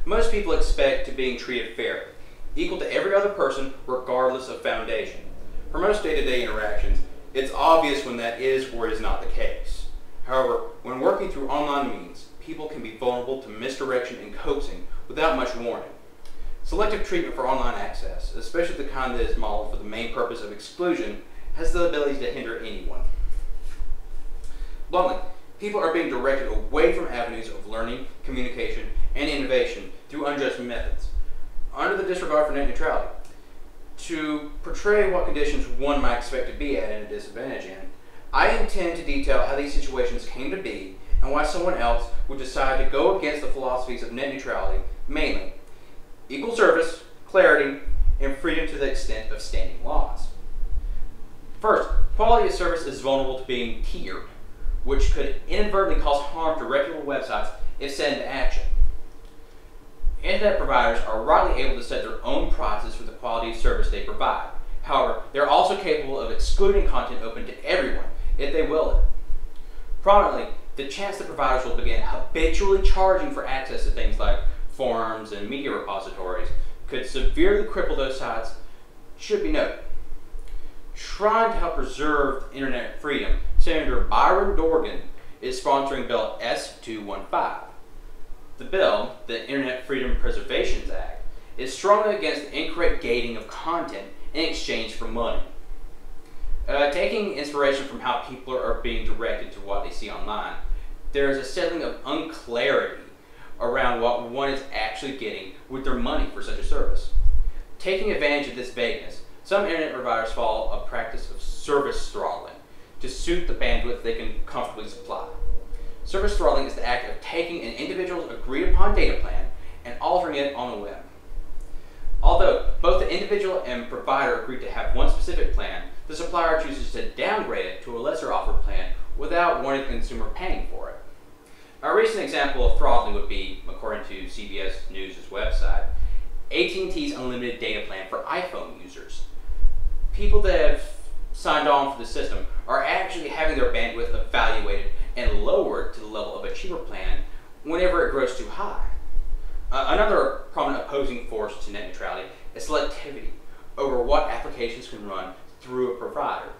Most people expect to being treated fairly, equal to every other person regardless of foundation. For most day-to-day interactions, it's obvious when that is or is not the case. However, when working through online means, people can be vulnerable to misdirection and coaxing without much warning. Selective treatment for online access, especially the kind that is modeled for the main purpose of exclusion, has the ability to hinder anyone. Bluntly, people are being directed away from avenues of learning, communication, and innovation through unjust methods, under the disregard for net neutrality. To portray what conditions one might expect to be at a disadvantage in, I intend to detail how these situations came to be and why someone else would decide to go against the philosophies of net neutrality, mainly equal service, clarity, and freedom to the extent of standing laws. First, quality of service is vulnerable to being tiered, which could inadvertently cause harm to reputable websites if set into action. Internet providers are rightly able to set their own prices for the quality of service they provide. However, they're also capable of excluding content open to everyone if they will it. Prominently, the chance that providers will begin habitually charging for access to things like forums and media repositories could severely cripple those sites should be noted. Trying to help preserve internet freedom, Senator Byron Dorgan is sponsoring Bill S-215. The bill, the Internet Freedom Preservation Act, is strongly against the incorrect gating of content in exchange for money. Taking inspiration from how people are being directed to what they see online, there is a settling of unclarity around what one is actually getting with their money for such a service. Taking advantage of this vagueness, some internet providers follow a practice of service throttling to suit the bandwidth they can comfortably supply. Service throttling is the act of taking an individual's agreed-upon data plan and altering it on a whim. Although both the individual and provider agree to have one specific plan, the supplier chooses to downgrade it to a lesser offered plan without warning the consumer paying for it. A recent example of throttling would be, according to CBS News' website, AT&T's unlimited data plan for iPhone users. People that have signed on for the system are actually having their bandwidth evaluated and lowered to the level of a cheaper plan whenever it grows too high. Another prominent opposing force to net neutrality is selectivity over what applications can run through a provider.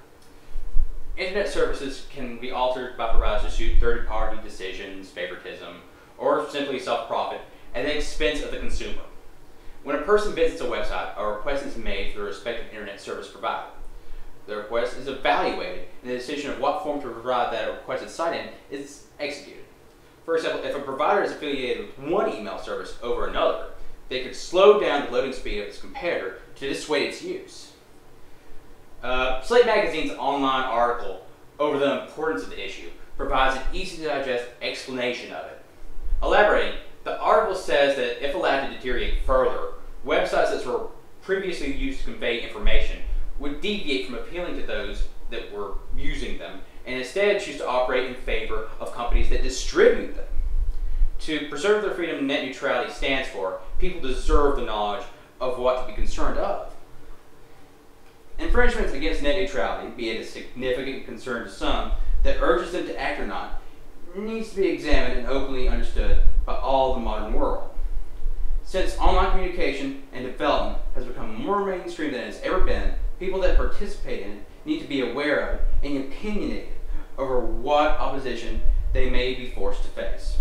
Internet services can be altered by providers to suit third-party decisions, favoritism, or simply self-profit at the expense of the consumer. When a person visits a website, a request is made for the respective internet service provider. The request is evaluated, and the decision of what form to provide that requested site in is executed. For example, if a provider is affiliated with one email service over another, they could slow down the loading speed of its competitor to dissuade its use. Slate Magazine's online article over the importance of the issue provides an easy-to-digest explanation of it. Elaborating, the article says that if allowed to deteriorate further, websites that were previously used to convey information would deviate from appealing to those that were using them and instead choose to operate in favor of companies that distribute them. To preserve their freedom, net neutrality stands for people deserve the knowledge of what to be concerned of. Infringements against net neutrality, be it a significant concern to some that urges them to act or not, needs to be examined and openly understood by all the modern world. Since online communication and development has become more mainstream than it's ever been, people that participate in it need to be aware of it and opinionated over what opposition they may be forced to face.